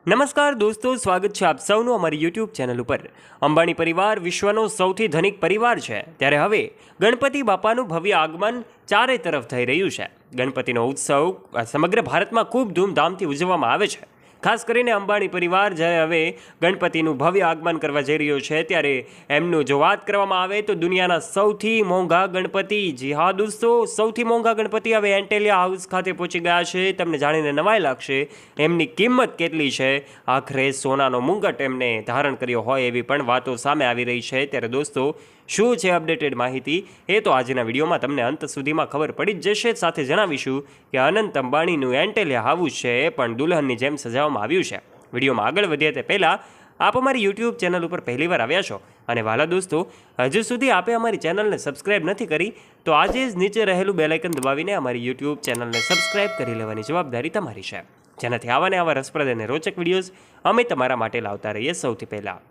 નમસ્કાર દોસ્તો, સ્વાગત છે આપ સૌનું અમારી યુટ્યુબ ચેનલ ઉપર। અંબાણી પરિવાર વિશ્વનો સૌથી ધનિક પરિવાર છે, ત્યારે હવે ગણપતિ બાપાનું ભવ્ય આગમન ચારે તરફ થઈ રહ્યું છે। ગણપતિનો ઉત્સવ સમગ્ર ભારતમાં ખૂબ ધૂમધામથી ઉજવવામાં આવે છે। ખાસ કરીને અંબાણી પરિવાર જ્યારે હવે ગણપતિનું ભવ્ય આગમન કરવા જઈ રહ્યો છે, ત્યારે એમનું જો વાત કરવામાં આવે તો દુનિયાના સૌથી મોંઘા ગણપતિ, જી હા દોસ્તો, સૌથી મોંઘા ગણપતિ હવે એન્ટેલિયા હાઉસ ખાતે પહોંચી ગયા છે। તમને જાણીને નવાઈ લાગશે એમની કિંમત કેટલી છે। આખરે સોનાનો મુંગટ એમને ધારણ કર્યો હોય એવી પણ વાતો સામે આવી રહી છે। ત્યારે દોસ્તો, શું છે અપડેટેડ માહિતી એ તો આજના વિડીયોમાં તમને અંત સુધીમાં ખબર પડી જ જશે। સાથે જણાવીશું કે અનંત અંબાણીનું એન્ટેલિયા હાઉસ છે એ પણ દુલ્હનની જેમ સજાવવામાં આવ્યું છે। વિડીયોમાં આગળ વધીએ તે પહેલાં આપ અમારી યુટ્યુબ ચેનલ ઉપર પહેલીવાર આવ્યા છો અને વાલા દોસ્તો, હજુ સુધી આપે અમારી ચેનલને સબસ્ક્રાઇબ નથી કરી તો આજે જ નીચે રહેલું બેલ આઇકન દબાવીને અમારી યુટ્યુબ ચેનલને સબસ્ક્રાઇબ કરી લેવાની જવાબદારી તમારી છે, જેનાથી આવા ને આવા રસપ્રદ અને રોચક વિડીયોઝ અમે તમારા માટે લાવતા રહીએ। સૌથી પહેલાં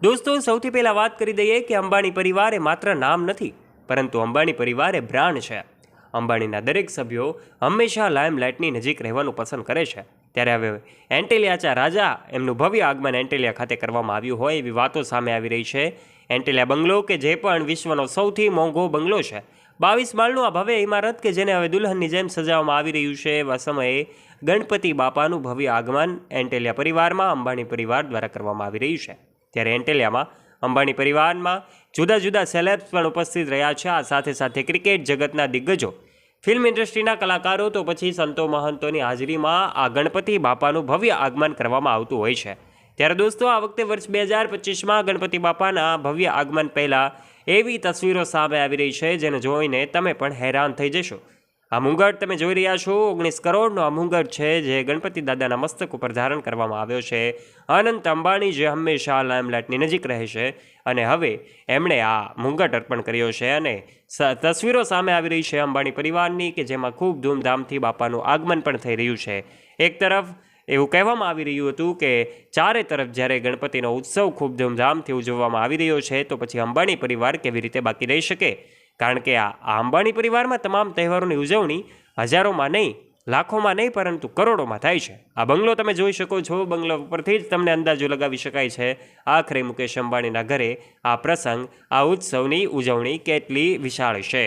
દોસ્તો, સૌથી પહેલાં વાત કરી દઈએ કે અંબાણી પરિવાર એ માત્ર નામ નથી, પરંતુ અંબાણી પરિવાર એ બ્રાન્ડ છે। અંબાણીના દરેક સભ્યો હંમેશા લાઇમલાઇટની નજીક રહેવાનું પસંદ કરે છે। ત્યારે હવે એન્ટેલિયાચા રાજા એમનું ભવ્ય આગમન એન્ટેલિયા ખાતે કરવામાં આવ્યું હોય એવી વાતો સામે આવી રહી છે। એન્ટેલિયા બંગલો કે જે પણ વિશ્વનો સૌથી મોંઘો બંગલો છે, 22 માળનું આ ભવ્ય ઇમારત કે જેને હવે દુલ્હનની જેમ સજાવવામાં આવી રહ્યું છે, એવા સમયે ગણપતિ બાપાનું ભવ્ય આગમન એન્ટેલિયા પરિવારમાં અંબાણી પરિવાર દ્વારા કરવામાં આવી રહ્યું છે। ત્યારે એન્ટેલિયામાં અંબાણી પરિવારમાં જુદા જુદા સેલેબ્સ પણ ઉપસ્થિત રહ્યા છે। આ સાથે સાથે ક્રિકેટ જગતના દિગ્ગજો, ફિલ્મ ઇન્ડસ્ટ્રીના કલાકારો તો પછી સંતો મહંતોની હાજરીમાં આ ગણપતિ બાપાનું ભવ્ય આગમન કરવામાં આવતું હોય છે। ત્યારે દોસ્તો, આ વખતે વર્ષ 2025માં ગણપતિ બાપાના ભવ્ય આગમન પહેલાં એવી તસવીરો સામે આવી રહી છે જેને જોઈને તમે પણ હેરાન થઈ જશો। આ મુંગટ તમે જોઈ રહ્યા છો, 19 કરોડનો આ મુંગટ છે જે ગણપતિ દાદાના મસ્તક ઉપર ધારણ કરવામાં આવ્યો છે। અનંત અંબાણી જે હંમેશા લાઇમલાઇટની નજીક રહે છે અને હવે એમણે આ મુંગટ અર્પણ કર્યો છે અને તસવીરો સામે આવી રહી છે અંબાણી પરિવારની કે જેમાં ખૂબ ધૂમધામથી બાપાનું આગમન પણ થઈ રહ્યું છે। એક તરફ એવું કહેવામાં આવી રહ્યું હતું કે ચારે તરફ જ્યારે ગણપતિનો ઉત્સવ ખૂબ ધૂમધામથી ઉજવવામાં આવી રહ્યો છે તો પછી અંબાણી પરિવાર કેવી રીતે બાકી રહી શકે, કારણ કે આ અંબાણી પરિવારમાં તમામ તહેવારોની ઉજવણી હજારોમાં નહીં, લાખોમાં નહીં, પરંતુ કરોડોમાં થાય છે। આ બંગલો તમે જોઈ શકો છો, બંગલા ઉપરથી જ તમને અંદાજો લગાવી શકાય છે આખરે મુકેશ અંબાણીના ઘરે આ પ્રસંગ, આ ઉત્સવની ઉજવણી કેટલી વિશાળ છે।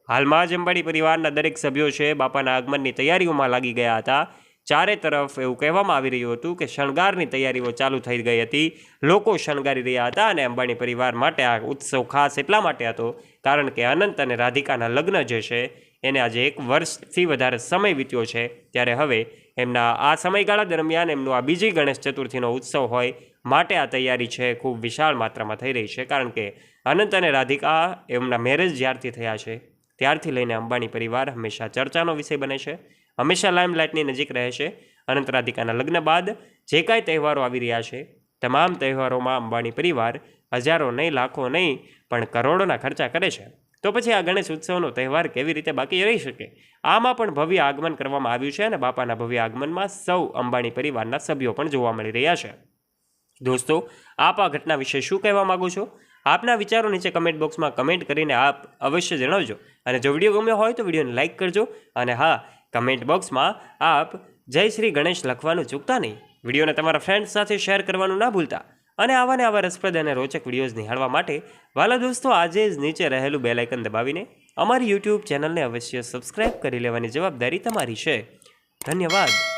હાલમાં જ અંબાણી પરિવારના દરેક સભ્યો છે બાપાના આગમનની તૈયારીઓમાં લાગી ગયા હતા। ચારે તરફ એવું કહેવામાં આવી રહ્યું હતું કે શણગારની તૈયારીઓ ચાલુ થઈ ગઈ હતી, લોકો શણગારી રહ્યા હતા અને અંબાણી પરિવાર માટે આ ઉત્સવ ખાસ એટલા માટે હતો કારણ કે અનંત અને રાધિકાના લગ્ન જે છે એને આજે 1 વર્ષથી વધારે સમય વીત્યો છે। ત્યારે હવે એમના આ સમયગાળા દરમિયાન એમનું આ બીજી ગણેશ ચતુર્થીનો ઉત્સવ હોય માટે આ તૈયારી છે ખૂબ વિશાળ માત્રામાં થઈ રહી છે, કારણ કે અનંત અને રાધિકા એમના મેરેજ જ્યારથી થયા છે ત્યારથી લઈને અંબાણી પરિવાર હંમેશા ચર્ચાનો વિષય બને છે, હંમેશા લાઇમલાઇટની નજીક રહે છે। અનંત રાધિકાના લગ્ન બાદ જે કાંઈ તહેવારો આવી રહ્યા છે, તમામ તહેવારોમાં અંબાણી પરિવાર હજારો નહીં, લાખો નહીં, પણ કરોડોના ખર્ચા કરે છે। તો પછી આ ગણેશ ઉત્સવનો તહેવાર કેવી રીતે બાકી રહી શકે? આમાં પણ ભવ્ય આગમન કરવામાં આવ્યું છે અને બાપાના ભવ્ય આગમનમાં સૌ અંબાણી પરિવારના સભ્યો પણ જોવા મળી રહ્યા છે। દોસ્તો, આપ આ ઘટના વિશે શું કહેવા માગો છો? આપના વિચારો નીચે કમેન્ટ બોક્સમાં કમેન્ટ કરીને આપ અવશ્ય જણાવજો અને જો વિડીયો ગમ્યો હોય તો વિડીયોને લાઇક કરજો અને હા, કમેન્ટ બોક્સમાં આપ જય શ્રી ગણેશ લખવાનું ચૂકતા નહીં। વિડીયોને તમારા ફ્રેન્ડ્સ સાથે શેર કરવાનું ના ભૂલતા અને આવા ને આવા રસપ્રદ અને રોચક વિડીયોઝ નિહાળવા માટે વાલા દોસ્તો, આજે જ નીચે રહેલું બેલ આઇકન દબાવીને અમારી યુટ્યુબ ચેનલને અવશ્ય સબસ્ક્રાઇબ કરી લેવાની જવાબદારી તમારી છે। ધન્યવાદ।